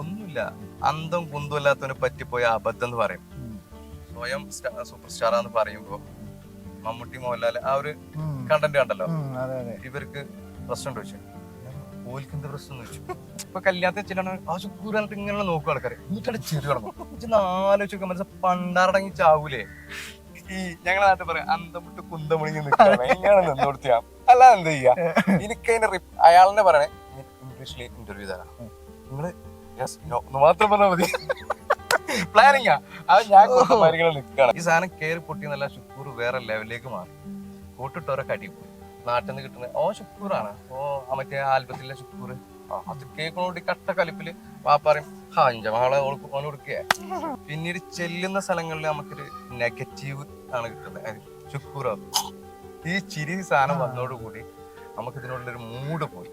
ഒന്നുമില്ല. അന്തം കുന്തമില്ലാത്തവനെ പറ്റിപ്പോയ അബദ്ധം എന്ന് പറയും. സ്വയം സൂപ്പർ സ്റ്റാറാന്ന് പറയുമ്പോ മമ്മൂട്ടി മോഹൻലാൽ ആ ഒരു കണ്ടന്റ് കണ്ടല്ലോ, ഇവർക്ക് പ്രശ്നം ചോദിച്ചു. ഓൽക്ക് എന്ത് പ്രശ്നം എന്ന് ചോദിച്ചു. ഇപ്പൊ കല്യാണത്തിന് ചെല്ലാണ് ആ ചുക്കൂർ എന്നിട്ട് ഇങ്ങനെ നോക്കും ആൾക്കാരെ, എന്നിട്ട് ചെറു കിടന്നു ആലോചിച്ച് മനസ്സിൽ പണ്ടാറടങ്ങി ചാവൂലേ. ഈ ഞങ്ങളെ നാട്ടിൽ പറയാം അന്തം വിട്ട് കുന്തം മുണിങ്ങി നിൽക്കണം, എങ്ങനെ നിന്ന് കൊടുത്താ അല്ല എന്ത് ചെയ്യാ. എനിക്കതിന്റെ അയാളെന്നെ പറയണേ ഇംഗ്ലീഷിൽ ഇന്റർവ്യൂ തരാം, നിങ്ങള് മാത്രം പറഞ്ഞാൽ മതി. പ്ലാനിങ്ങാ അത് ഞാൻ മരുകളെ നിൽക്കണം. ഈ സാധനം കേറി പൊട്ടിയെന്നല്ല ശുക്കൂർ വേറെ ലെവലിലേക്ക് മാറി. കൂട്ടിട്ടോരെ കടി പോയി. നാട്ടിൽ നിന്ന് കിട്ടുന്നത് ശുക്കൂറാണ്. മറ്റേ ആൽബത്തിലെ ശുക്കൂർ അത് കേൾക്കണോണ്ട് കട്ട കലിപ്പില് വാപ്പറയും അഞ്ച മകളെ ഓന് കൊടുക്കുക. പിന്നീട് ചെല്ലുന്ന സ്ഥലങ്ങളിൽ നമുക്കൊരു നെഗറ്റീവ് ആണ് കിട്ടുന്നത്. ശുക്കൂറാണ് ഈ ചിരി സാധനം വന്നതോടുകൂടി നമുക്ക് ഇതിനുള്ളൊരു മൂഡ് പോയി.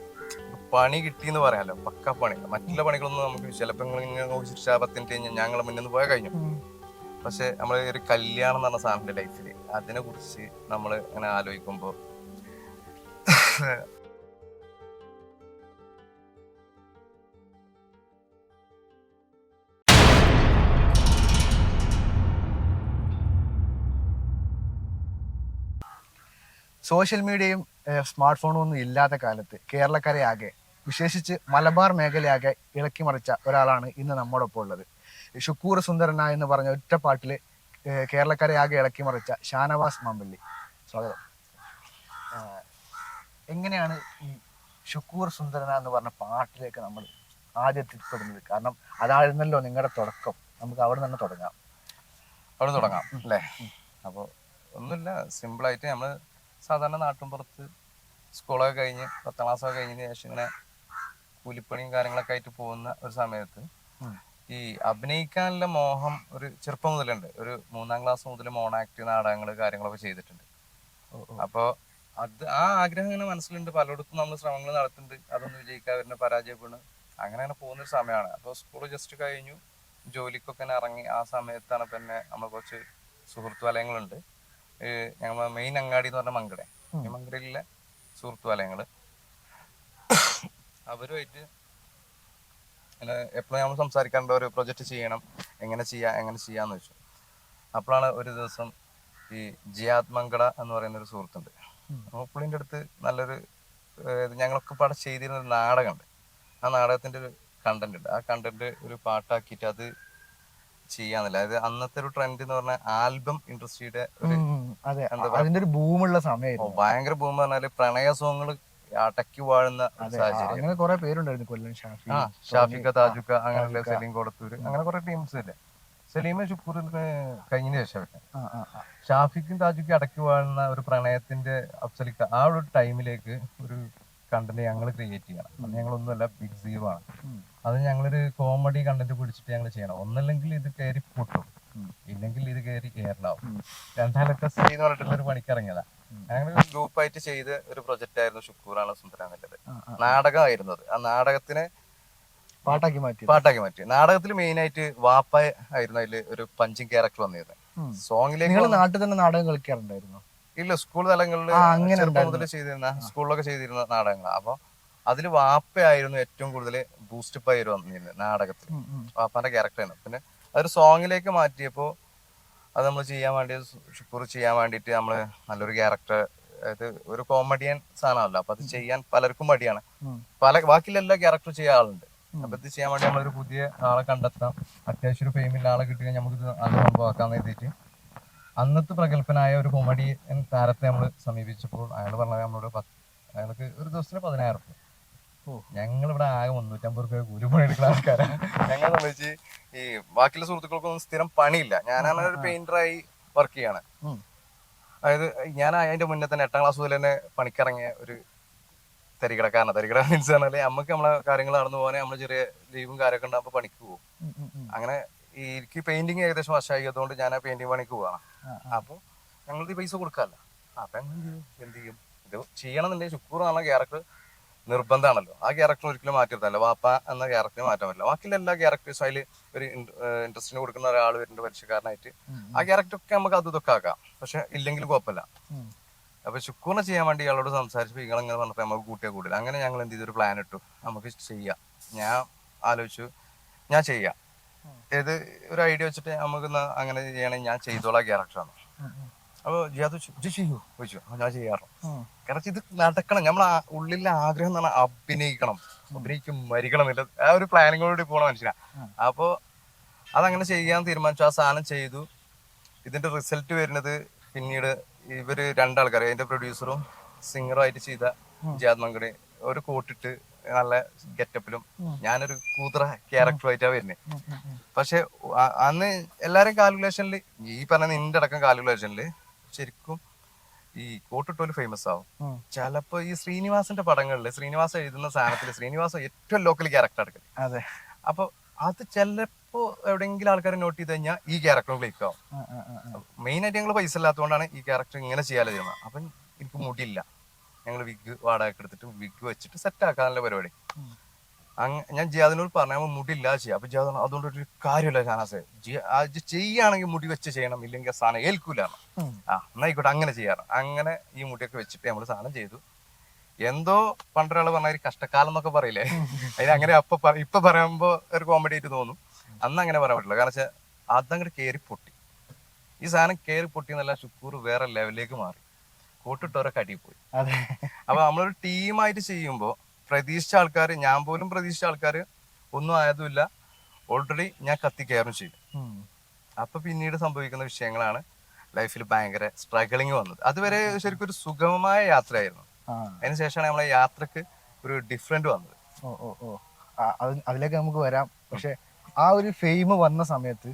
പണി കിട്ടിയെന്ന് പറയാലോ, പക്ക പണിയില്ല. മറ്റുള്ള പണികളൊന്നും നമുക്ക് ചിലപ്പോൾ ഇങ്ങനെ നോക്കി ശിക്ഷാപത്തിന് കഴിഞ്ഞാൽ ഞങ്ങളെ മുന്നിൽ നിന്ന് പോയാൽ കഴിഞ്ഞു. പക്ഷെ നമ്മൾ ഒരു കല്യാണം എന്ന് പറഞ്ഞ സാധനത്തിന്റെ ലൈഫില് അതിനെ കുറിച്ച് നമ്മൾ ഇങ്ങനെ ആലോചിക്കുമ്പോ സോഷ്യൽ മീഡിയയും സ്മാർട്ട് ഫോണും ഒന്നും ഇല്ലാത്ത കാലത്ത് കേരളക്കരെ ആകെ, വിശേഷിച്ച് മലബാർ മേഖലയാകെ ഇളക്കി മറിച്ച ഒരാളാണ് ഇന്ന് നമ്മോടൊപ്പം ഉള്ളത്. ഷുക്കൂർ സുന്ദരന എന്ന് പറഞ്ഞ ഒറ്റ പാട്ടില് കേരളക്കരെ ആകെ ഇളക്കി മറിച്ച ഷാനവാസ് മാമ്പള്ളി, സ്വാഗതം. എങ്ങനെയാണ് ഈ ഷുക്കൂർ സുന്ദരന എന്ന് പറഞ്ഞ പാട്ടിലേക്ക് നമ്മൾ ആദ്യം എത്തിപ്പെടുന്നത്? കാരണം അതായിരുന്നല്ലോ നിങ്ങളുടെ തുടക്കം. നമുക്ക് അവിടെ തന്നെ തുടങ്ങാം. അല്ലേ? അപ്പോൾ ഒന്നുമില്ല, സിമ്പിളായിട്ട് നമ്മൾ സാധാരണ നാട്ടിൻപുറത്ത് സ്കൂളൊക്കെ കഴിഞ്ഞ് 10ാം ക്ലാസ്സൊക്കെ കഴിഞ്ഞതിന് ശേഷം ഇങ്ങനെ കൂലിപ്പണിയും കാര്യങ്ങളൊക്കെ ആയിട്ട് പോകുന്ന ഒരു സമയത്ത് ഈ അഭിനയിക്കാനുള്ള മോഹം ഒരു ചെറുപ്പം മുതലുണ്ട്. ഒരു 3ാം ക്ലാസ് മുതൽ മോണാക്ട് നാടകങ്ങൾ കാര്യങ്ങളൊക്കെ ചെയ്തിട്ടുണ്ട്. അപ്പോൾ അത് ആ ആഗ്രഹം ഇങ്ങനെ മനസ്സിലുണ്ട്. പലയിടത്തും നമ്മൾ ശ്രമങ്ങൾ നടത്തുന്നുണ്ട്, അതൊന്നും വിജയിക്കാതെ പരാജയപ്പെടുന്നു. അങ്ങനെ പോകുന്നൊരു സമയമാണ്. അപ്പോൾ സ്കൂൾ ജസ്റ്റ് കഴിഞ്ഞു, ജോലിക്കൊക്കെ ഇറങ്ങി. ആ സമയത്താണ് പിന്നെ നമ്മൾ കുറച്ച് സുഹൃത്ത് വലയങ്ങളുണ്ട്. ഞങ്ങൾ മെയിൻ അങ്ങാടി എന്ന് പറഞ്ഞ മങ്കട, ഈ മങ്കടയിലെ സുഹൃത്ത് വലയങ്ങള്, അവരുമായിട്ട് എപ്പോഴും നമ്മൾ സംസാരിക്കാറുണ്ട്. ഒരു പ്രൊജക്ട് ചെയ്യണം, എങ്ങനെ ചെയ്യാന്ന് വെച്ചു. അപ്പോഴാണ് ഒരു ദിവസം ഈ ജിയാദ് മങ്കട എന്ന് പറയുന്ന ഒരു സുഹൃത്തുണ്ട്. പുള്ളിൻ്റെ അടുത്ത് നല്ലൊരു ഞങ്ങളൊക്കെ പാടെ ചെയ്തിരുന്ന ഒരു നാടകമുണ്ട്. ആ നാടകത്തിന്റെ ഒരു കണ്ടന്റ് ഉണ്ട്. ആ കണ്ടന്റ് ഒരു പാട്ടാക്കിയിട്ട് അത് ചെയ്യാന്നില്ല. അതായത് അന്നത്തെ ഒരു ട്രെൻഡ് എന്ന് പറഞ്ഞാൽ ആൽബം ഇൻഡസ്ട്രിയുടെ ഒരു ബൂമുള്ള സമയമായിരുന്നു. ഭയങ്കര ബൂം പറഞ്ഞാല് പ്രണയ സോങ്ങുകൾ അടക്കി വാഴുന്ന സാഹചര്യം. കുറെ പേരുണ്ടായിരുന്നു. കൊല്ലം ഷാഫിക്ക, താജുക്ക, അങ്ങനെയുള്ള സലീം കൊടത്തൂര്, അങ്ങനെ കുറെ ടീംസ് ഇല്ലേ. സലീമ ശുക്കൂറിന് കഴിഞ്ഞതിന് ശേഷം ഷാഫിക്കും താജുക്കും അടക്കി വാഴുന്ന ഒരു പ്രണയത്തിന്റെ അഫ്സലിക്ക ആ ഒരു ടൈമിലേക്ക് ഒരു കണ്ടന്റ് ഞങ്ങൾ ക്രിയേറ്റ് ചെയ്യണം. ഞങ്ങളൊന്നുമല്ല, ബിഗ് സീറോ ആണ്. അത് ഞങ്ങളൊരു കോമഡി കണ്ടന്റ് പിടിച്ചിട്ട് ഞങ്ങൾ ചെയ്യണം. ഒന്നല്ലെങ്കിൽ ഇത് കയറി പൊട്ടും, ഇല്ലെങ്കിൽ ഇത് കയറി കേരളാവും. 2 സീ എന്ന് പറഞ്ഞിട്ടുള്ള ഒരു പണിക്കിറങ്ങിയതാ. ഞങ്ങൾ ഗ്രൂപ്പായിട്ട് ചെയ്ത ഒരു പ്രൊജക്റ്റ് ആയിരുന്നു ഷുക്കൂറാണ് സുന്ദര എന്നുള്ളത്. നാടകമായിരുന്നത്. ആ നാടകത്തിനെ പാട്ടാക്കി മാറ്റി. നാടകത്തിൽ മെയിൻ ആയിട്ട് വാപ്പ ആയിരുന്നു അതില് ഒരു പഞ്ചിങ് ക്യാരക്ടർ വന്നിരുന്നത്. സോങ്ങിലേക്ക് നാട്ടിൽ തന്നെ നാടകം കളിക്കാറുണ്ടായിരുന്നു? ഇല്ല, സ്കൂൾ തലങ്ങളിൽ ചെറുപ്പം മുതൽ ചെയ്തിരുന്ന, സ്കൂളിലൊക്കെ ചെയ്തിരുന്ന നാടകങ്ങൾ. അപ്പൊ അതില് വാപ്പയായിരുന്നു ഏറ്റവും കൂടുതൽ ബൂസ്റ്റപ്പ് ആയി വന്നിരുന്നത് നാടകത്തിൽ. വാപ്പാന്റെ ക്യാരക്ടറായിരുന്നു. പിന്നെ അതൊരു സോങ്ങിലേക്ക് മാറ്റിയപ്പോ അത് നമ്മൾ ചെയ്യാൻ വേണ്ടി, ഷുക്കൂർ ചെയ്യാൻ വേണ്ടിയിട്ട് നമ്മള് നല്ലൊരു ക്യാരക്ടർ, അതായത് ഒരു കോമഡിയൻ സാധനമല്ലോ. അപ്പൊ അത് ചെയ്യാൻ പലർക്കും മടിയാണ്. ബാക്കിയുള്ള എല്ലാ ക്യാരക്ടറും ചെയ്യാൻ ആളുണ്ട്. അപ്പൊ ഇത് ചെയ്യാൻ വേണ്ടി നമ്മളൊരു പുതിയ ആളെ കണ്ടെത്താം, അത്യാവശ്യം ഒരു ഫെയിമില്ല ആളെ കിട്ടിയാൽ നമുക്ക് അത് സംഭവമാക്കാന്ന് എഴുതിയിട്ട് അന്നത്തെ പ്രഗത്ഭനായ ഒരു കൊമഡിയൻ താരത്തെ നമ്മൾ സമീപിച്ചപ്പോൾ അയാൾ പറഞ്ഞത് അയാൾക്ക് ഒരു ദിവസത്തിന് 10,000 രൂപ. ഞങ്ങളിവിടെ ആകെ 350 രൂപ കൂലിപ്പണി എടുക്കുന്ന ആൾക്കാരാണ്. ഞങ്ങളെ സംബന്ധിച്ച് ഈ ബാക്കിയുള്ള സുഹൃത്തുക്കൾക്കൊന്നും സ്ഥിരം പണിയില്ല. ഞാനാണ് ഒരു പെയിന്ററായി വർക്ക് ചെയ്യാണ്. അതായത് ഞാൻ അതിന്റെ മുന്നേ തന്നെ 8ാം ക്ലാസ് മുതൽ തന്നെ പണിക്കിറങ്ങിയ ഒരു തരികിടക്കാരനാണ്. തരികിട മീൻസ് പറഞ്ഞാല് നമുക്ക് നമ്മളെ കാര്യങ്ങൾ നടന്നു പോകാൻ നമ്മൾ ചെറിയ ലീവും കാര്യമൊക്കെ ഉണ്ടാകുമ്പോൾ പണിക്ക് പോകും. അങ്ങനെ എനിക്ക് പെയിന്റിങ് ഏകദേശം വർഷമായതുകൊണ്ട് ഞാൻ ആ പെയിന്റിങ് പണിക്ക് പോവാണ്. അപ്പൊ ഞങ്ങൾക്ക് പൈസ കൊടുക്കാമല്ല. അപ്പൊ എന്ത് ചെയ്യും, ഇത് ചെയ്യണമെന്നുണ്ടെങ്കിൽ ഷുക്കൂർ എന്നുള്ള ക്യാരക്ടർ നിർബന്ധമാണല്ലോ. ആ ക്യാരക്ടർ ഒരിക്കലും മാറ്റിയിരുത്തല്ല. വാപ്പ എന്ന ക്യാരക്ടർ മാറ്റാൻ പറ്റില്ല. ബാക്കിയുള്ള എല്ലാ ക്യാരക്ടേഴ്സും അതിൽ ഒരു ഇൻട്രസ്റ്റിന് കൊടുക്കുന്ന ഒരാൾ വരുന്നുണ്ട് പരിചയക്കാരനായിട്ട്. ആ ക്യാരക്ടറൊക്കെ നമുക്ക് അത് ഇതൊക്കെ ആക്കാം. പക്ഷെ ഇല്ലെങ്കിൽ കുഴപ്പമില്ല. അപ്പൊ ഷുക്കൂറിനെ ചെയ്യാൻ വേണ്ടി ഇയാളോട് സംസാരിച്ചപ്പോൾ ഇയാളെങ്ങനെ പറഞ്ഞപ്പോൾ നമുക്ക് കൂട്ടിയാൽ കൂടില്ല. അങ്ങനെ ഞങ്ങൾ എന്ത് ചെയ്തൊരു പ്ലാൻ ഇട്ടു, നമുക്ക് ചെയ്യാം. ഞാൻ ആലോചിച്ചു ഞാൻ ചെയ്യാം, ഏത് ഒരു ഐഡിയ വെച്ചിട്ട് നമുക്ക് അങ്ങനെ ചെയ്യണമെങ്കിൽ ഞാൻ ചെയ്തോളാം ക്യാരക്ടറാണ്. അപ്പോൾ ജിയാദ് ചെയ്യൂ ചോദിച്ചു. ഞാൻ ചെയ്യാറുണ്ട്. കാരണം ഇത് നടക്കണം, നമ്മളെ ഉള്ളിലെ ആഗ്രഹം എന്ന് പറഞ്ഞാൽ അഭിനയിക്കും മരിക്കണം എന്നില്ല, ആ ഒരു പ്ലാനിങ്ങോടുകൂടി പോണ മനുഷ്യനാ. അപ്പോൾ അതങ്ങനെ ചെയ്യാൻ തീരുമാനിച്ചു. ആ സാധനം ചെയ്തു. ഇതിന്റെ റിസൾട്ട് വരുന്നത് പിന്നീട് ഇവര് രണ്ടാൾക്കാർ, അതിന്റെ പ്രൊഡ്യൂസറും സിംഗറും ആയിട്ട് ചെയ്ത ജിയാദ് മങ്കടി ഒരു കോട്ടിട്ട് നല്ല ഗെറ്റപ്പിലും ഞാനൊരു കൂതറ ക്യാരക്ടറുമായിട്ടാണ് വരുന്നത്. പക്ഷെ അന്ന് എല്ലാരും കാൽക്കുലേഷനിൽ, ഈ പറഞ്ഞ നിന്റെ അടക്കം കാൽക്കുലേഷനിൽ ശരിക്കും ഈ കോട്ടിട്ടോല് ഫേമസ് ആവും. ചിലപ്പോ ഈ ശ്രീനിവാസന്റെ പടങ്ങളില് ശ്രീനിവാസ എഴുതുന്ന സാധനത്തിൽ ശ്രീനിവാസ ഏറ്റവും ലോക്കൽ ക്യാരക്ടർ എടുക്കല്. അപ്പൊ അത് ചിലപ്പോ എവിടെയെങ്കിലും ആൾക്കാർ നോട്ട് ചെയ്ത് കഴിഞ്ഞാൽ ഈ ക്യാരക്ടർ ക്ലിക്ക് ആവും. മെയിൻ ആയിട്ട് ഞങ്ങൾ പൈസ ഇല്ലാത്തതുകൊണ്ടാണ് ഈ ക്യാരക്ടർ ഇങ്ങനെ ചെയ്യാതെ ചെയ്യുന്നത്. അപ്പൊ എനിക്ക് മുടിയില്ല, ഞങ്ങൾ വിഗ് വാടക എടുത്തിട്ട് വിഗ് വെച്ചിട്ട് സെറ്റ് ആക്കാനുള്ള പരിപാടി. ഞാൻ ജിയാദിനോട് പറഞ്ഞ മുടിയില്ല ചെയ്യാം. അപ്പൊ ജിയാദ് അതുകൊണ്ട് ഒരു കാര്യമില്ല ഷാനാസെ, ചെയ്യുകയാണെങ്കിൽ മുടി വെച്ച് ചെയ്യണം, ഇല്ലെങ്കിൽ സാധനം ഏൽക്കൂല. എന്നായിക്കോട്ടെ അങ്ങനെ ചെയ്യാറ്. അങ്ങനെ ഈ മുടിയൊക്കെ വെച്ചിട്ട് നമ്മൾ സാധനം ചെയ്തു. എന്തോ പണ്ടൊരാള് പറഞ്ഞ ഒരു കഷ്ടക്കാലം എന്നൊക്കെ പറയില്ലേ, അതിന് അങ്ങനെ ഇപ്പൊ പറയുമ്പോ ഒരു കോമഡി ആയിട്ട് തോന്നും. അന്ന് അങ്ങനെ പറയാൻ പറ്റില്ല. കാരണം വെച്ചാൽ അതങ്ങോട്ട് കയറി പൊട്ടി. ഈ സാധനം കയറി പൊട്ടി എന്നല്ല, ഷുക്കൂർ വേറെ ലെവലിലേക്ക് മാറി, കൂട്ടിട്ടവരൊക്കെ അടിയിൽ പോയി. അപ്പൊ നമ്മളൊരു ടീമായിട്ട് ചെയ്യുമ്പോ പ്രതീക്ഷിച്ച ആൾക്കാർ, ഞാൻ പോലും പ്രതീക്ഷിച്ച ആൾക്കാർ ഒന്നും ആയതുമില്ല, ഓൾറെഡി ഞാൻ കത്തി കയറും ചെയ്യും. അപ്പൊ പിന്നീട് സംഭവിക്കുന്ന വിഷയങ്ങളാണ് ലൈഫിൽ ഭയങ്കര സ്ട്രഗിളിങ് വന്നത്. അതുവരെ ശരിക്കും ഒരു സുഗമമായ യാത്രയായിരുന്നു. അതിനുശേഷമാണ് നമ്മളെ യാത്രക്ക് ഒരു ഡിഫറെന്റ് വന്നത്. അതിലേക്ക് നമുക്ക് വരാം. പക്ഷെ ആ ഒരു ഫെയിം വന്ന സമയത്ത്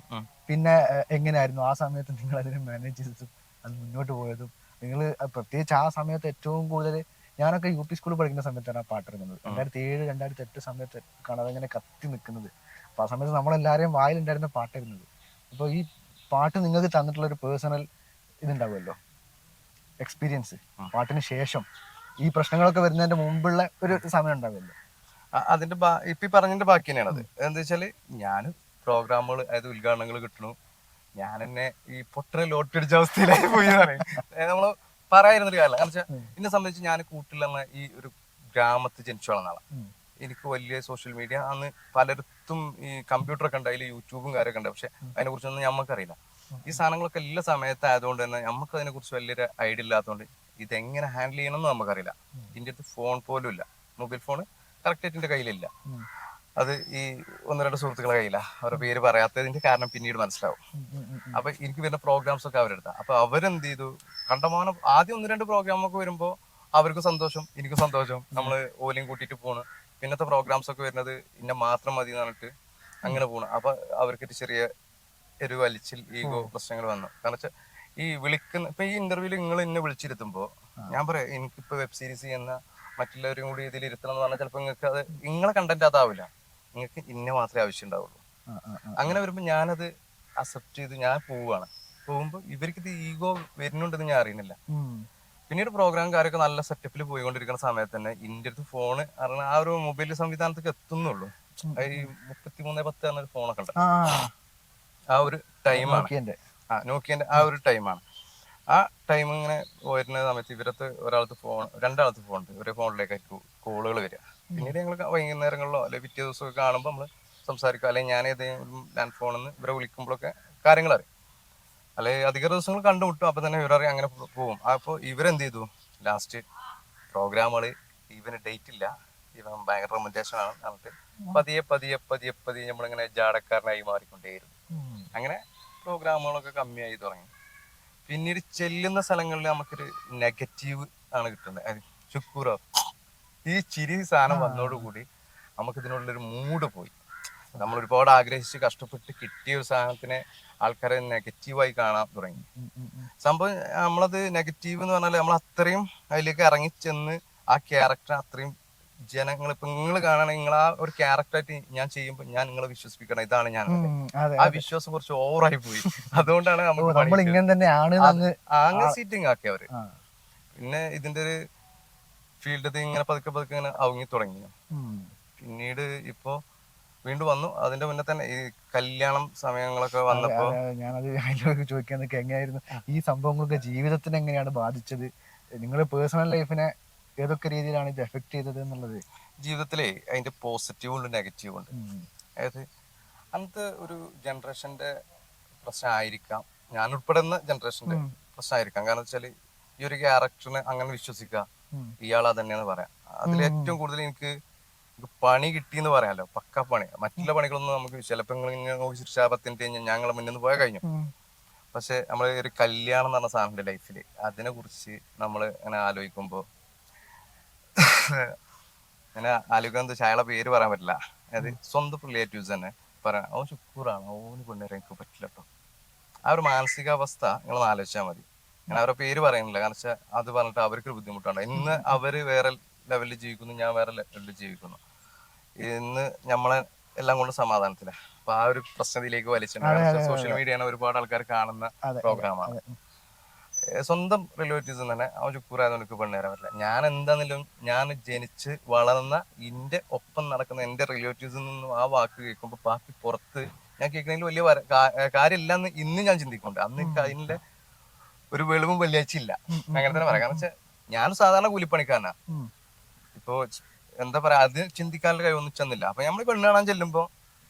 പിന്നെ എങ്ങനെയായിരുന്നു ആ സമയത്ത് നിങ്ങൾ അതിനെ മാനേജ് ചെയ്തതും അത് മുന്നോട്ട് പോയതും? നിങ്ങൾ പ്രത്യേകിച്ച് ആ സമയത്ത് ഏറ്റവും കൂടുതൽ, ഞാനൊക്കെ യു പി സ്കൂളിൽ പഠിക്കുന്ന സമയത്താണ് ആ പാട്ട് ഇറങ്ങുന്നത്. 2007, 2008 സമയത്ത് കാണാതെ ഇങ്ങനെ കത്തി നിൽക്കുന്നത്. അപ്പൊ ആ സമയത്ത് നമ്മളെല്ലാവരെയും വായിലുണ്ടായിരുന്ന പാട്ടായിരുന്നത്. അപ്പോൾ ഈ പാട്ട് നിങ്ങൾക്ക് തന്നിട്ടുള്ള ഒരു പേഴ്സണൽ ഇതുണ്ടാവുമല്ലോ, എക്സ്പീരിയൻസ്. പാട്ടിന് ശേഷം ഈ പ്രശ്നങ്ങളൊക്കെ വരുന്നതിന്റെ മുമ്പുള്ള ഒരു സമയം ഉണ്ടാവുമല്ലോ, അതിന്റെ ഇപ്പൊ പറഞ്ഞതിന്റെ ബാക്കി തന്നെയാണ് അത്. എന്താ വെച്ചാല് ഞാൻ പ്രോഗ്രാമുകൾ, അതായത് ഉദ്ഘാടനങ്ങൾ കിട്ടണു, ഞാൻ എന്നെ ഈ പൊട്ടനെ ലോട്ടടിച്ച അവസ്ഥയിലായി പോയി നമ്മള് പറയായിരുന്നൊരു കാര്യം. കാരണം വെച്ചാൽ എന്നെ സംബന്ധിച്ച് ഞാൻ കൂട്ടിലുള്ള ഈ ഒരു ഗ്രാമത്തിൽ ജനിച്ചു വളർന്ന ആളാണ്. എനിക്ക് വലിയ സോഷ്യൽ മീഡിയ അന്ന് പലയിടത്തും ഈ കമ്പ്യൂട്ടറൊക്കെ ഉണ്ട്, അതിൽ യൂട്യൂബും കാര്യമൊക്കെ ഉണ്ട്. പക്ഷെ അതിനെ കുറിച്ചൊന്നും നമുക്കറിയില്ല. ഈ സാധനങ്ങളൊക്കെ എല്ലാ സമയത്ത് ആയതുകൊണ്ട് തന്നെ നമുക്ക് അതിനെ കുറിച്ച് വലിയൊരു ഐഡിയ ഇല്ലാത്തതുകൊണ്ട് ഇതെങ്ങനെ ഹാൻഡിൽ ചെയ്യണമെന്ന് നമുക്കറിയില്ല. ഇതിൻ്റെ അടുത്ത് ഫോൺ പോലും ഇല്ല, മൊബൈൽ ഫോൺ കറക്റ്റായിട്ട് എൻ്റെ കയ്യിലില്ല. അത് ഈ 1-2 സുഹൃത്തുക്കളെ കയ്യില. അവരുടെ പേര് പറയാത്തതിന്റെ കാരണം പിന്നീട് മനസ്സിലാവും. അപ്പൊ എനിക്ക് വരുന്ന പ്രോഗ്രാംസ് ഒക്കെ അവരെടുത്ത. അപ്പൊ അവരെന്ത് ചെയ്തു, കണ്ടമാനം ആദ്യം 1-2 പ്രോഗ്രാമൊക്കെ വരുമ്പോ അവർക്കും സന്തോഷം, എനിക്കും സന്തോഷം, നമ്മള് ഓലെയും കൂട്ടിയിട്ട് പോണ്. പിന്നത്തെ പ്രോഗ്രാംസ് ഒക്കെ വരുന്നത് ഇന്നെ മാത്രം മതി എന്ന് പറഞ്ഞിട്ട് അങ്ങനെ പോണു. അപ്പൊ അവർക്കൊരു ചെറിയ ഒരു വലിച്ചിൽ ഈഗോ പ്രശ്നങ്ങൾ വന്നു. കാരണം വെച്ചാൽ ഈ വിളിക്കുന്ന, ഇപ്പൊ ഈ ഇന്റർവ്യൂല് നിങ്ങൾ എന്നെ വിളിച്ചിരുത്തുമ്പോ ഞാൻ പറയാം, എനിക്കിപ്പോ വെബ് സീരീസ് ചെയ്യുന്ന മറ്റുള്ളവരും കൂടി ഇതിൽ ഇരുത്തണം എന്ന് പറഞ്ഞാൽ ചിലപ്പോൾ നിങ്ങൾക്ക് അത് നിങ്ങളെ കണ്ടന്റ് അതാവില്ല, നിങ്ങൾക്ക് ഇന്നെ മാത്രമേ ആവശ്യം ഉണ്ടാവുള്ളൂ. അങ്ങനെ വരുമ്പോൾ ഞാനത് അക്സെപ്റ്റ് ചെയ്ത് ഞാൻ പോവുകയാണ്. പോകുമ്പോൾ ഇവർക്ക് ഇത് ഈഗോ വരുന്നുണ്ടെന്ന് ഞാൻ അറിയുന്നില്ല. പിന്നീട് പ്രോഗ്രാം കാര്യമൊക്കെ നല്ല സെറ്റപ്പിൽ പോയിക്കൊണ്ടിരിക്കുന്ന സമയത്ത് തന്നെ ഇന്റെ അടുത്ത് ഫോണ് അറിയണ ആ ഒരു മൊബൈൽ സംവിധാനത്തേക്ക് എത്തുന്നുള്ളൂ. ഈ 3310 എന്നൊരു ഫോണൊക്കെ ഉണ്ട്, ആ ഒരു ടൈമാണ്, നോക്കിയന്റെ ആ ഒരു ടൈമാണ്. ആ ടൈം ഇങ്ങനെ വരുന്ന സമയത്ത് ഇവരത്ത് ഒരാളത്ത് ഫോൺ, രണ്ടാളത്ത് ഫോൺ ഉണ്ട്, ഒരേ ഫോണിലേക്കായിരിക്കും കോളുകൾ വരിക. പിന്നീട് ഞങ്ങൾ വൈകുന്നേരങ്ങളിലോ അല്ലെങ്കിൽ പിറ്റേ ദിവസമൊക്കെ കാണുമ്പോൾ നമ്മൾ സംസാരിക്കുക, അല്ലെങ്കിൽ ഞാൻ ഏതെങ്കിലും ലാൻഡ് ഫോണിൽ നിന്ന് ഇവരെ വിളിക്കുമ്പോഴൊക്കെ കാര്യങ്ങൾ അറിയും. അല്ലെങ്കിൽ അധിക ദിവസങ്ങൾ കണ്ടുമുട്ടും. അപ്പൊ തന്നെ ഇവരറിയാം, അങ്ങനെ പോകും. അപ്പോൾ ഇവരെന്ത് ചെയ്തു, ലാസ്റ്റ് പ്രോഗ്രാമുകൾ ഇവന് ഡേറ്റ് ഇല്ല, ഇവൻ ഭയങ്കര റെമൻഡേഷൻ ആണ് എന്നിട്ട് പതിയെ പതിയെ പതിയെ പതിയെ നമ്മളിങ്ങനെ ജാടക്കാരനായി മാറിക്കൊണ്ടേയിരുന്നു. അങ്ങനെ പ്രോഗ്രാമുകളൊക്കെ കമ്മിയായി തുടങ്ങി. പിന്നീട് ചെല്ലുന്ന സ്ഥലങ്ങളിൽ നമുക്കൊരു നെഗറ്റീവ് ആണ് കിട്ടുന്നത്. ഷുക്കൂറോ, ഈ ചിരി സാധനം വന്നതോടുകൂടി നമുക്ക് ഇതിനുള്ളൊരു മൂഡ് പോയി. നമ്മൾ ഒരുപാട് ആഗ്രഹിച്ച് കഷ്ടപ്പെട്ട് കിട്ടിയ ഒരു സാധനത്തിനെ ആൾക്കാരെ നെഗറ്റീവായി കാണാൻ തുടങ്ങി. സംഭവം നമ്മളത് നെഗറ്റീവ് എന്ന് പറഞ്ഞാൽ നമ്മൾ അത്രയും അതിലേക്ക് ഇറങ്ങിച്ചെന്ന് ആ ക്യാരക്ടർ അത്രയും ജനങ്ങൾ, ഇപ്പൊ നിങ്ങൾ കാണണമെങ്കിൽ നിങ്ങൾ ആ ഒരു ക്യാരക്ടറായിട്ട് ഞാൻ ചെയ്യുമ്പോൾ ഞാൻ നിങ്ങളെ വിശ്വസിപ്പിക്കണം, ഇതാണ് ഞാൻ. ആ വിശ്വാസം കുറച്ച് ഓവറായി പോയി. അതുകൊണ്ടാണ് അങ്ങനെ സീറ്റിംഗ് ആക്കി അവര്. പിന്നെ ഇതിന്റെ ഒരു ഫീൽഡ് ഇങ്ങനെ പതുക്കെ പതുക്കെ ഇങ്ങനെ അവങ്ങി തുടങ്ങി. പിന്നീട് ഇപ്പോ വീണ്ടും വന്നു. അതിന്റെ മുന്നേ തന്നെ ഈ കല്യാണം സമയങ്ങളൊക്കെ വന്നപ്പോ ഞാനത് അതിലൊക്കെ ചോദിക്കാൻ നിൽക്കുക, എങ്ങനെയായിരുന്നു ഈ സംഭവങ്ങളൊക്കെ ജീവിതത്തിന് എങ്ങനെയാണ് ബാധിച്ചത്, നിങ്ങളുടെ പേഴ്സണൽ ലൈഫിനെ ഏതൊക്കെ രീതിയിലാണ് ഇത് എഫക്ട് ചെയ്തത് എന്നുള്ളത്? ജീവിതത്തിലെ അതിന്റെ പോസിറ്റീവ് ഉണ്ട് നെഗറ്റീവ് ഉണ്ട്. അതായത് അന്നത്തെ ഒരു ജനറേഷന്റെ പ്രശ്നമായിരിക്കാം, ഞാൻ ഉൾപ്പെടുന്ന ജനറേഷന്റെ പ്രശ്നമായിരിക്കാം. കാരണം വെച്ചാൽ ഈ ഒരു ക്യാരക്ടറിനെ അങ്ങനെ വിശ്വസിക്കുക, ഇയാൾ അത് തന്നെയാന്ന് പറയാം. അതിൽ ഏറ്റവും കൂടുതൽ എനിക്ക് പണി കിട്ടിയെന്ന് പറയാലോ, പക്ക പണി. മറ്റുള്ള പണികളൊന്നും നമുക്ക് ചിലപ്പോൾ ഇങ്ങനെ നോക്കി ശിക്ഷാപത്തിന്റെ ഞങ്ങളെ മുന്നിൽ നിന്ന് പോയാൽ കഴിഞ്ഞു. പക്ഷെ നമ്മൾ ഒരു കല്യാണം എന്ന് പറഞ്ഞ സാധനത്തിന്റെ ലൈഫിൽ അതിനെ കുറിച്ച് നമ്മൾ ഇങ്ങനെ ആലോചിക്കുമ്പോൾ ഇങ്ങനെ ആലോചിക്കാൻ വെച്ചാൽ അയാളെ പേര് പറയാൻ പറ്റില്ല. അതായത് സ്വന്തം റിലേറ്റീവ്സ് തന്നെ പറയാം, ഓൻ ശുക്കൂറാണ്, ഓന് കൊണ്ടുവരാൻ എനിക്ക് പറ്റില്ല കേട്ടോ. ആ ഒരു മാനസികാവസ്ഥ നിങ്ങൾ ആലോചിച്ചാൽ മതി. ഞാൻ അവരുടെ പേര് പറയുന്നില്ല, കാരണം വെച്ചാൽ അത് പറഞ്ഞിട്ട് അവർക്കൊരു ബുദ്ധിമുട്ടാണ്. ഇന്ന് അവര് വേറെ ലെവലിൽ ജീവിക്കുന്നു, ഞാൻ വേറെ ലെവലിൽ ജീവിക്കുന്നു. ഇന്ന് നമ്മളെ എല്ലാം കൊണ്ട് സമാധാനത്തില. അപ്പൊ ആ ഒരു പ്രശ്നത്തിലേക്ക് വലിച്ചിട്ടുണ്ട്. സോഷ്യൽ മീഡിയ ആണ് ഒരുപാട് ആൾക്കാർ കാണുന്ന പ്രോഗ്രാമാണ്. സ്വന്തം റിലേറ്റീവ്സ് തന്നെ അവൻ ചുക്കൂറായതുകൊണ്ട് എനിക്ക് പെണ്ണുതരാൻ പറ്റില്ല. ഞാൻ എന്താണെങ്കിലും ഞാൻ ജനിച്ച് വളർന്ന എന്റെ ഒപ്പം നടക്കുന്ന എന്റെ റിലേറ്റീവ്സിൽ നിന്നും ആ വാക്ക് കേൾക്കുമ്പോൾ ബാക്കി പുറത്ത് ഞാൻ കേൾക്കുന്നതിൽ വലിയ കാര്യമില്ലെന്ന് ഇന്ന് ഞാൻ ചിന്തിക്കുന്നുണ്ട്. അന്ന് എനിക്ക് അതിന്റെ ഒരു വെളിവും വെള്ളിയാഴ്ച ഇല്ല, അങ്ങനെ തന്നെ പറയാം. കാരണം വെച്ചാൽ ഞാൻ സാധാരണ കൂലിപ്പണിക്കാരനാ. ഇപ്പോ എന്താ പറയാ, അത് ചിന്തിക്കാനുള്ള കഴിവൊന്നും ചെന്നില്ല. അപ്പൊ നമ്മൾ പെണ്ണ് കാണാൻ ചെല്ലുമ്പോ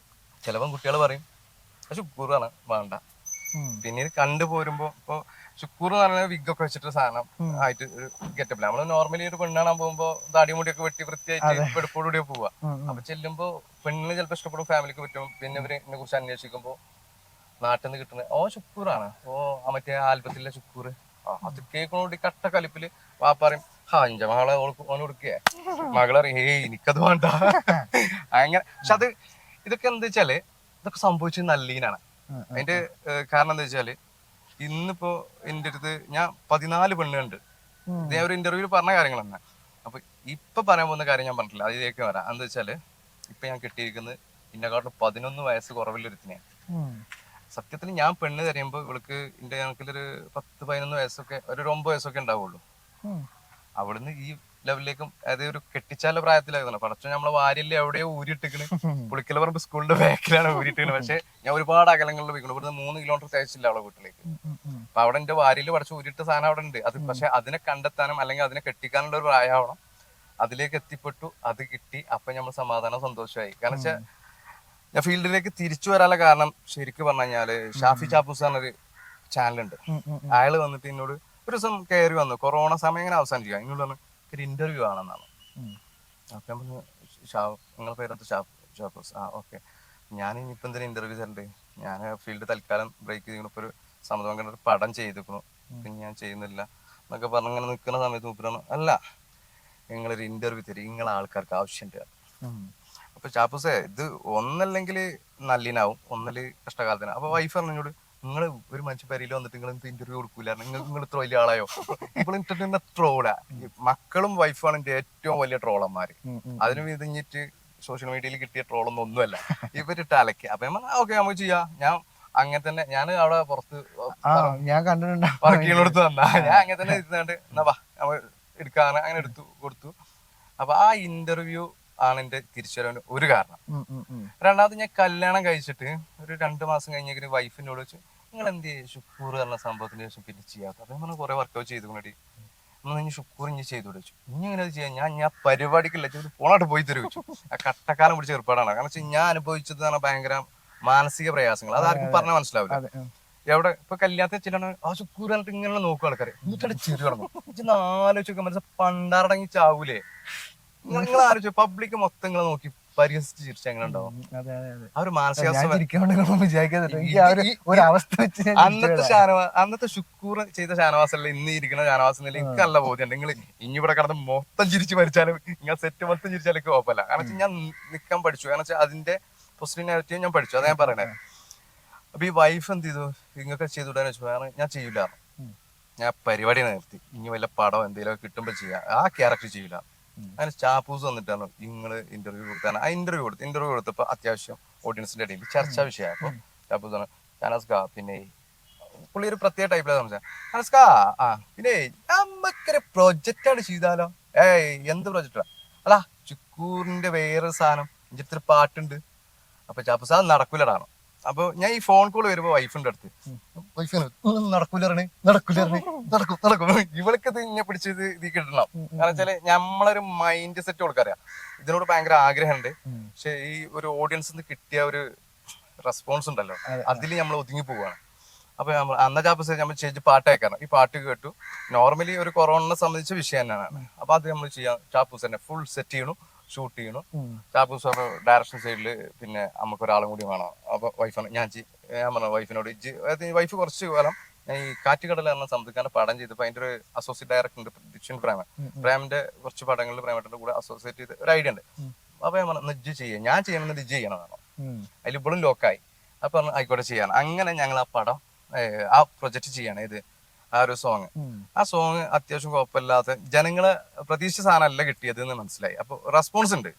ചിലപ്പം കുട്ടികൾ പറയും ശുക്കൂറാണ് വേണ്ട. പിന്നീട് കണ്ടുപോരുമ്പോ ഇപ്പൊ ശുക്കൂർ എന്ന് പറഞ്ഞാൽ വിഗൊക്കെ വെച്ചിട്ട് സാധനം ആയിട്ട് ഒരു ഗെറ്റപ്പില്ല. നമ്മള് നോർമലി ഒരു പെണ്ണ് കാണാൻ പോകുമ്പോ താടിമുടിയൊക്കെ വെട്ടി വൃത്തിയായിട്ട് വെടുപ്പോടുകൂടിയ പോവാ. അപ്പൊ ചെല്ലുമ്പോ പെണ്ണിന് ചിലപ്പോൾ ഇഷ്ടപ്പെടും, ഫാമിലിക്ക് പറ്റും. പിന്നെ ഇവര് ഇതിനെ കുറിച്ച് അന്വേഷിക്കുമ്പോ നാട്ടിൽ നിന്ന് കിട്ടുന്നത് ഓ ശുക്കൂറാണ്, ഓ മറ്റേ ആൽബത്തിലെ ശുക്കൂർ. അത് കേൾക്കണോടി കട്ട കലിപ്പില് വാപ്പാറയും അഞ്ച മകളെ ഓന് കൊടുക്കേ, മകളറിയും ഏയ് എനിക്കത് വേണ്ട അങ്ങനെ. പക്ഷെ അത് ഇതൊക്കെ എന്താ വെച്ചാല് ഇതൊക്കെ സംഭവിച്ചത് നല്ലീനാണ്. അതിന്റെ കാരണം എന്താ വെച്ചാല് ഇന്നിപ്പോ എന്റെ അടുത്ത് ഞാൻ 14 പെണ്ണുണ്ട്. ഇത് ഞാൻ ഒരു ഇന്റർവ്യൂവിൽ പറഞ്ഞ കാര്യങ്ങൾ തന്നെ. അപ്പൊ ഇപ്പൊ പറയാൻ പോകുന്ന കാര്യം ഞാൻ പറഞ്ഞിട്ടില്ല, അതിലേക്ക് വരാം. എന്താ വെച്ചാല് ഇപ്പൊ ഞാൻ കിട്ടിയിരിക്കുന്നത് ഇന്നെക്കാട്ടിലും 11 വയസ്സ് കുറവിലൊരുത്തിനെയാണ്. സത്യത്തിൽ ഞാൻ പെണ്ണ് തരുമ്പോ ഇവൾക്ക് എന്റെ കണക്കിലൊരു 10-11 വയസ്സൊക്കെ, ഒരു 9 വയസ്സൊക്കെ ഉണ്ടാവുള്ളൂ. അവിടുന്ന് ഈ ലെവലിലേക്കും, അതായത് ഒരു കെട്ടിച്ചാല പ്രായത്തിലായിരുന്നു. പടച്ചോ നമ്മളെ വാര്യല്ലേ എവിടെയോ ഊരിട്ടിക്കണ്, പുളിക്കല പറമ്പ് സ്കൂളിന്റെ ബാക്കിലാണ് ഊരിട്ടിക്കണ്. പക്ഷെ ഞാൻ ഒരുപാട് അകലങ്ങളിൽ പോയിക്കണം. ഇവിടുന്ന് 3 കിലോമീറ്റർ തയ്ച്ചില്ല അവളെ വീട്ടിലേക്ക്. അപ്പൊ അവിടെ എന്റെ വാര്യല് പടച്ച് ഊരിട്ട സാധനം അവിടെ ഉണ്ട്. അത് പക്ഷെ അതിനെ കണ്ടെത്താനും അല്ലെങ്കിൽ അതിനെ കെട്ടിക്കാനുള്ള ഒരു പ്രായമാവണം. അതിലേക്ക് എത്തിപ്പെട്ടു, അത് കിട്ടി. അപ്പൊ നമ്മൾ സമാധാനം സന്തോഷമായി. കാരണം വെച്ചാൽ ഞാൻ ഫീൽഡിലേക്ക് തിരിച്ചു വരാനുള്ള കാരണം ശരിക്കും പറഞ്ഞു കഴിഞ്ഞാല് ഷാഫി ചാപ്പൂസ് എന്നൊരു ചാനലുണ്ട്. അയാള് വന്നിട്ട് എന്നോട് ഒരു ദിവസം കയറി വന്നു, കൊറോണ സമയം ഇങ്ങനെ അവസാനിക്കുക. എന്നോട് പറഞ്ഞു ഒരു ഇന്റർവ്യൂ ആണെന്നാണ്. അപ്പൊ ഞാൻ പറഞ്ഞു നിങ്ങളെ പേരത്ത് ഷാപ്പൂസ്, ആ ഓക്കെ. ഞാൻ ഇനിയിപ്പോ എന്തെങ്കിലും ഇന്റർവ്യൂ തരണ്ട്, ഞാൻ ഫീൽഡ് തൽക്കാലം ബ്രേക്ക് ചെയ്തിരിക്കുന്നു. ഇപ്പൊ ഒരു സമതം ഒരു പടം ചെയ്തിരിക്കുന്നു, പിന്നെ ഞാൻ ചെയ്യുന്നില്ല എന്നൊക്കെ പറഞ്ഞ് ഇങ്ങനെ നിൽക്കുന്ന സമയത്ത് മൂപ്പരാണ് അല്ല നിങ്ങളൊരു ഇന്റർവ്യൂ തരും, നിങ്ങളെ ആൾക്കാർക്ക് ആവശ്യമുണ്ട്. അപ്പൊ ചാപ്പൂസേ ഇത് ഒന്നല്ലെങ്കിൽ നല്ലീനാവും, ഒന്നല് കഷ്ടകാലത്തിന്. അപ്പൊ വൈഫ് പറഞ്ഞോട് നിങ്ങൾ ഒരു മനുഷ്യ പരിയിൽ വന്നിട്ട് നിങ്ങൾ എന്ത് ഇന്റർവ്യൂ കൊടുക്കൂല, നിങ്ങൾ ഇത്ര വലിയ ആളായോ. ഇപ്പോൾ ഇന്റർവ്യൂ ട്രോളാ. മക്കളും വൈഫാണ് എന്റെ ഏറ്റവും വലിയ ട്രോളന്മാര്. അതിന് വിതിഞ്ഞിട്ട് സോഷ്യൽ മീഡിയയിൽ കിട്ടിയ ട്രോളൊന്നും ഒന്നുമല്ല, ഇവരിട്ട് അലക്കി. അപ്പൊ ഓക്കെ നമുക്ക് ചെയ്യാം. ഞാൻ അങ്ങനെ തന്നെ, ഞാൻ അവിടെ പുറത്ത് ഞാൻ കണ്ടിട്ടുണ്ട് വർക്കിനടുത്ത് തന്നാ, ഞാൻ അങ്ങനെ തന്നെ ഇരുന്നാണ്ട് എന്നാ വാ നമ്മൾ എടുക്കാന്ന് അങ്ങനെ എടുത്തു കൊടുത്തു. അപ്പൊ ആ ഇന്റർവ്യൂ ആണ് എന്റെ തിരിച്ചുവരവിന് ഒരു കാരണം. രണ്ടാമത് ഞാൻ കല്യാണം കഴിച്ചിട്ട് ഒരു 2 മാസം കഴിഞ്ഞേക്ക് വൈഫിനോട് വെച്ചു നിങ്ങൾ എന്ത് ശുക്കൂർ പറഞ്ഞ സംഭവത്തിന് ശേഷം പിന്നെ ചെയ്യാത്ത. അപ്പൊ നമ്മൾ കുറെ വർക്കൗട്ട് ചെയ്തു കൊണ്ടി ഇനി ശുക്കൂർ ഇനി ചെയ്തു വെച്ചു. ഇനി ഇങ്ങനെ ചെയ്യാൻ ഞാൻ പരിപാടിക്കില്ല, ഫോണായിട്ട് പോയി തരും വെച്ചു. ആ കട്ടക്കാലം പിടിച്ച ഏർപ്പാടാണ്. കാരണം വെച്ചാൽ ഞാൻ അനുഭവിച്ചത് ഭയങ്കര മാനസിക പ്രയാസങ്ങൾ. അതാർക്കും പറഞ്ഞാൽ മനസ്സിലാവില്ല. എവിടെ ഇപ്പൊ കല്യാണത്തെ വെച്ചിട്ടാണ് ആ ശുക്കൂർ എന്നിട്ട് ഇങ്ങനെ നോക്കും ആൾക്കാരെ, എന്നിട്ട് ചിരി കിടന്നു. ആലോചിച്ചൊക്കെ മനസ്സിൽ പണ്ടാറടങ്ങി ചാവൂലേ. നിങ്ങൾ ആലോചിച്ചു പബ്ലിക് മൊത്തം നിങ്ങളെ നോക്കി പരിഹസിച്ച് ചിരിച്ച എങ്ങനെ ഉണ്ടാവും. ആ ഒരു മാനസികാവസ്ഥ അന്നത്തെ ശുക്കൂർ ചെയ്ത ഷാനവാസല്ല ഇന്ന് ഇരിക്കുന്ന ഷാനവാസ് എന്നല്ല എനിക്ക് നല്ല ബോധ്യമുണ്ട്. നിങ്ങൾ ഇനി ഇവിടെ കിടന്ന് മൊത്തം ചിരിച്ച് മരിച്ചാലും നിങ്ങൾ സെറ്റ് മൊത്തം ചിരിച്ചാലും കുഴപ്പമില്ല. കാരണം വെച്ചാൽ ഞാൻ നിൽക്കാൻ പഠിച്ചു. കാരണം വെച്ചാൽ അതിന്റെ പോസിറ്റീവ് ഞാൻ പഠിച്ചു. അതാ ഞാൻ പറയണേ. അപ്പൊ ഈ വൈഫ് എന്ത് ചെയ്തു, ഇങ്ങൊക്കെ ചെയ്തുവിടാന്ന് വെച്ചു. ഞാൻ ചെയ്യൂല, ഞാൻ പരിപാടി നിർത്തി. ഇനി വല്ല പടം എന്തെങ്കിലും കിട്ടുമ്പോ ചെയ്യാം, ആ ക്യാരക്ടർ ചെയ്യൂല. അങ്ങനെ ചാപ്പൂസ് വന്നിട്ടാണ് നിങ്ങള് ഇന്റർവ്യൂ കൊടുത്താണ്. ആ ഇന്റർവ്യൂ കൊടുത്തപ്പോ അത്യാവശ്യം ഓഡിയൻസിന്റെ ഇടയിൽ ചർച്ചാ വിഷയമാണ്. അപ്പൊ ചാപ്പൂസ് ആണ് ഷാനവാസ്ക പിന്നെ പുള്ളി ഒരു പ്രത്യേക ടൈപ്പിലാണ് സംസാരം. ഷാനവാസ്ക ആ പിന്നെ നമുക്കൊരു പ്രൊജക്റ്റാണ് ചെയ്താലോ. എന്ത് പ്രൊജക്റ്റാ? അല്ല ചുക്കൂറിന്റെ വേറൊരു സാധനം എൻ്റെ അടുത്തൊരു പാട്ടുണ്ട്. അപ്പൊ ചാപ്പൂസ് അത് നടക്കൂലടാണ്. അപ്പൊ ഞാൻ ഈ ഫോൺ കോൾ വരുമ്പോ വൈഫിന്റെ അടുത്ത് നടക്കും. ഇവൾക്ക് ഇത് ഇങ്ങനെ പിടിച്ചത് ഇത് കിട്ടണം. കാരണം വെച്ചാല് നമ്മളൊരു മൈൻഡ് സെറ്റ് കൊടുക്കറിയാം. ഇതിനോട് ഭയങ്കര ആഗ്രഹമുണ്ട്. പക്ഷെ ഈ ഒരു ഓഡിയൻസ് കിട്ടിയ ഒരു റെസ്പോൺസ് ഉണ്ടല്ലോ അതിൽ നമ്മൾ ഒതുങ്ങി പോവാണ്. അപ്പൊ അന്ന ചാപ്പസ് നമ്മൾ ചേച്ചി പാട്ട് കേൾക്കണം, ഈ പാട്ട് കേട്ടു. നോർമലി ഒരു കൊറോണയെ സംബന്ധിച്ച വിഷയം തന്നെയാണ്. അപ്പൊ അത് നമ്മൾ ചെയ്യാം, ചാപ്പൂസ് തന്നെ ഫുൾ സെറ്റ് ചെയ്യണു, ഷൂട്ട് ചെയ്യണു. ചാപ്പൂസ് ഡയറക്ഷൻ സൈഡില് പിന്നെ നമുക്ക് ഒരാളും കൂടി വേണം. അപ്പൊ വൈഫാണ് ഞാൻ പറഞ്ഞു വൈഫിനോട്, വൈഫ് കുറച്ച് കാലം ഞാൻ ഈ കാറ്റുകടല എന്ന സംബന്ധിക്കാൻ പടം ചെയ്തപ്പോ അതിന്റെ ഒരു അസോസിയേറ്റ് ഡയറക്ടർ ഉണ്ട്, ദിക്ഷൻ പ്രേമിന്റെ കുറച്ച് പടങ്ങളിൽ പ്രേമേട്ടന്റെ കൂടെ അസോസിയേറ്റ് ചെയ്ത് ഒരു ഐഡിയ ഉണ്ട്. അപ്പൊ ഞാൻ പറഞ്ഞു നിജ് ചെയ്യാം, ഞാൻ ചെയ്യണമെന്ന് നിജ് ചെയ്യണമെന്നാണോ. അതിൽ ഇപ്പോഴും ലോക്കായി. അപ്പൊ പറഞ്ഞു ആയിക്കോട്ടെ ചെയ്യാൻ. അങ്ങനെ ഞങ്ങൾ ആ പടം ആ പ്രൊജക്ട് ചെയ്യാണ്. ഇത് ആ ഒരു സോങ്. ആ സോങ് അത്യാവശ്യം കുഴപ്പമില്ലാത്ത ജനങ്ങളെ പ്രതീക്ഷിച്ച സാധനമല്ല കിട്ടിയത് എന്ന് മനസ്സിലായി. അപ്പൊ റെസ്പോൺസ് ഉണ്ട്.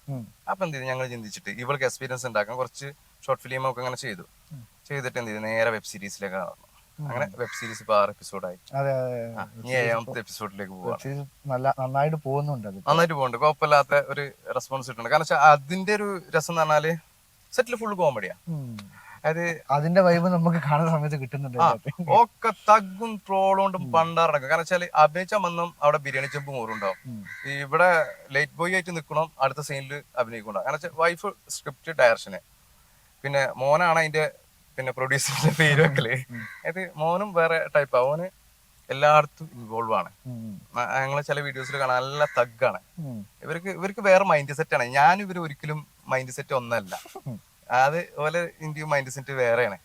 അപ്പൊ എന്ത് ചെയ്തു, ഞങ്ങൾ ചിന്തിച്ചിട്ട് ഇവൾക്ക് എക്സ്പീരിയൻസ് ഉണ്ടാക്കാൻ കുറച്ച് ഷോർട്ട് ഫിലിം ഒക്കെ അങ്ങനെ ചെയ്തിട്ട് എന്ത് ചെയ്തു, നേരെ വെബ് സീരീസിലേക്ക് നടന്നു. അങ്ങനെ വെബ് സീരീസ് ഇപ്പൊ 6 എപ്പിസോഡായി. ഇനി 7ാമത്തെ എപ്പിസോഡിലേക്ക് പോവാണ്. നന്നായിട്ട് പോകുന്നുണ്ട്, നന്നായിട്ട് പോകുന്നുണ്ട്. കുഴപ്പമില്ലാത്ത ഒരു റെസ്പോൺസ് കിട്ടുന്നുണ്ട്. കാരണം വെച്ചാൽ അതിന്റെ ഒരു രസം എന്ന് പറഞ്ഞാല് സെറ്റില് ഫുൾ കോമഡിയാ. അത് അതിന്റെ വൈബ് നമുക്ക് കാണുന്ന സമയത്ത് കിട്ടുന്നുണ്ട്. ഒക്കെ തഗ്ഗും ട്രോളുകൊണ്ടും പണ്ടാറടക്കും. കാരണം വെച്ചാല് അഭിനയിച്ചാൽ വന്നും അവിടെ ബിരിയാണി ചെമ്പ് മോറുണ്ടാവും. ഇവിടെ ലൈറ്റ് ബോയ് ആയിട്ട് നിൽക്കണം, അടുത്ത സീനിൽ അഭിനയിക്കുന്നുണ്ടാവും. കാരണം വെച്ചാൽ വൈഫ് സ്ക്രിപ്റ്റ് ഡയറക്ഷന്, പിന്നെ മോനാണ് അതിന്റെ പിന്നെ പ്രൊഡ്യൂസറിന്റെ പേര് വെക്കല്. അത് മോനും വേറെ ടൈപ്പാ. ഓന് എല്ലായിടത്തും ഇൻവോൾവ് ആണ്. ഞങ്ങള് ചില വീഡിയോസിൽ കാണാൻ നല്ല തഗ്ഗാണ്. ഇവർക്ക് വേറെ മൈൻഡ് സെറ്റ് ആണ്. ഞാൻ ഇവര് ഒരിക്കലും മൈൻഡ് സെറ്റ് ഒന്നല്ല. അത് ഓലെ ഇന്ത്യയും മൈൻഡ് സെറ്റ് വേറെയാണ്.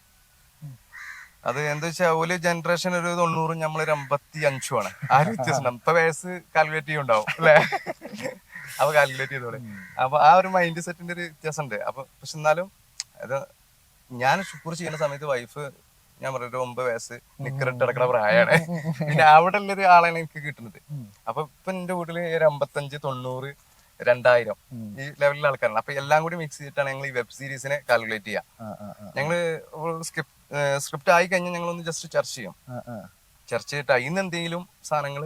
അത് എന്താ വെച്ചാൽ ഓല് ജനറേഷൻ ഒരു 90, നമ്മളൊരു 55 ആണ്. ആ ഒരു വ്യത്യാസം. ഇപ്പൊ വയസ്സ് കാൽക്കുലേറ്റ് ചെയ്യുണ്ടാവും അല്ലെ? അപ്പൊ കാൽക്കുലേറ്റ് ചെയ്തോടെ. അപ്പൊ ആ ഒരു മൈൻഡ് സെറ്റിന്റെ ഒരു വ്യത്യാസം ഉണ്ട്. അപ്പൊ പക്ഷെ എന്നാലും അത് ഞാൻ ഷുക്കൂർ ചെയ്യുന്ന സമയത്ത് വൈഫ് ഞാൻ പറഞ്ഞൊരു 9 വയസ്സ് നിക്കറിട്ട് കിടക്കുന്ന പ്രായമാണ്. പിന്നെ അവിടെ ഉള്ളൊരു ആളാണ് എനിക്ക് കിട്ടുന്നത്. അപ്പൊ ഇപ്പൊ എന്റെ വീട്ടില് ഒരു 55, 90, 2000 ഈ ലെവലിലെ ആൾക്കാരാണ്. അപ്പൊ എല്ലാം കൂടി മിക്സ് ചെയ്തിട്ടാണ് ഞങ്ങൾ ഈ വെബ് സീരീസിനെ കാൽക്കുലേറ്റ് ചെയ്യാം. ഞങ്ങള് സ്ക്രിപ്റ്റ് ആയി കഴിഞ്ഞാൽ ഞങ്ങളൊന്ന് ജസ്റ്റ് ചർച്ച ചെയ്യും. ചർച്ച ചെയ്തിട്ട് അതിന് എന്തെങ്കിലും സാധനങ്ങൾ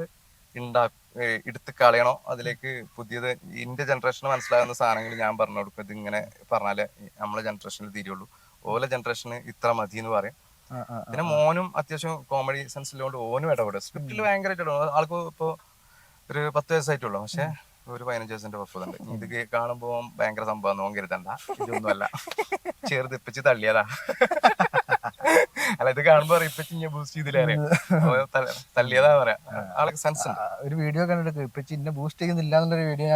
എടുത്ത് കളയണോ, അതിലേക്ക് പുതിയത് ഇന്റെ ജനറേഷന് മനസ്സിലാകുന്ന സാധനങ്ങൾ ഞാൻ പറഞ്ഞു കൊടുക്കും. ഇത് ഇങ്ങനെ പറഞ്ഞാലേ നമ്മളെ ജനറേഷനിൽ തീരുള്ളൂ, ഓലെ ജനറേഷന് ഇത്ര മതി എന്ന് പറയും. പിന്നെ മോനും അത്യാവശ്യം കോമഡി സെൻസിലുകൊണ്ട് ഓനും ഇടപെടും. സ്ക്രിപ്റ്റിൽ ഭയങ്കരമായിട്ട് ആൾക്ക് ഇപ്പൊ ഒരു 10 വയസ്സായിട്ടുള്ളൂ, പക്ഷെ ഒരു 15 വയസ്സിന്റെ പക്വതുണ്ട്. ഇത് കാണുമ്പോ ഭയങ്കര സംഭവം നോൻ കരുതണ്ട, ഇതൊന്നുമല്ല, ചെറുതിപ്പിച്ച് തള്ളിയതാ. അല്ല, ഇത് കാണുമ്പോ ഇപ്പച്ചി ഇങ്ങനെ ബൂസ്റ്റ് ചെയ്തില്ലേ, തള്ളിയതാ പറയാ. ആൾക്ക് സെൻസ് ഉണ്ട്. ഒരു വീഡിയോ കണ്ടിട്ട് ഇപ്പച്ചി ഇന്നെ ബൂസ്റ്റ് ചെയ്യുന്നില്ല എന്നുള്ളൊരു വീഡിയോ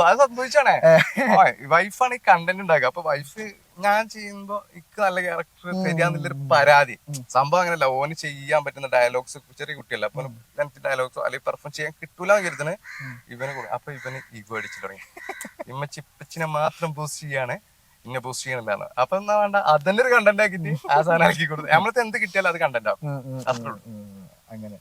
അത് സംഭവിച്ചാണേ. വൈഫാണ് ഈ കണ്ടന്റ് ഉണ്ടാക്കുക. അപ്പൊ വൈഫ് ഞാൻ ചെയ്യുമ്പോ ഇക്ക് നല്ല ക്യാരക്ടർ തരികയെന്നുള്ളൊരു പരാതി. സംഭവം അങ്ങനെയല്ല, ഓന് ചെയ്യാൻ പറ്റുന്ന ഡയലോഗ്സ് ചെറിയ കുട്ടിയല്ല, അപ്പൊ ഡയലോഗ്സോ അല്ലെങ്കിൽ പെർഫോം ചെയ്യാൻ കിട്ടൂല കരുതണ് ഇവന് കൂടെ. അപ്പൊ ഇവന് ഈഗോ അടിച്ചു തുടങ്ങി. ഇമ്മച്ചി ഇപ്പച്ചിനെ മാത്രം ബൂസ്റ്റ് ചെയ്യാണ്, ഇന്നെ ബൂസ്റ്റ് ചെയ്യണില്ലാണ്. അപ്പൊ എന്നാ വേണ്ട, അതന്നെ ഒരു കണ്ടന്റ് ആക്കിട്ട് ആ സാധനം ആക്കി കൊടുത്തു. നമ്മളത്തെ എന്ത് കിട്ടിയാലും അത് കണ്ടന്റ് ആവും. അത്രേ ഉള്ളൂ. അങ്ങനെ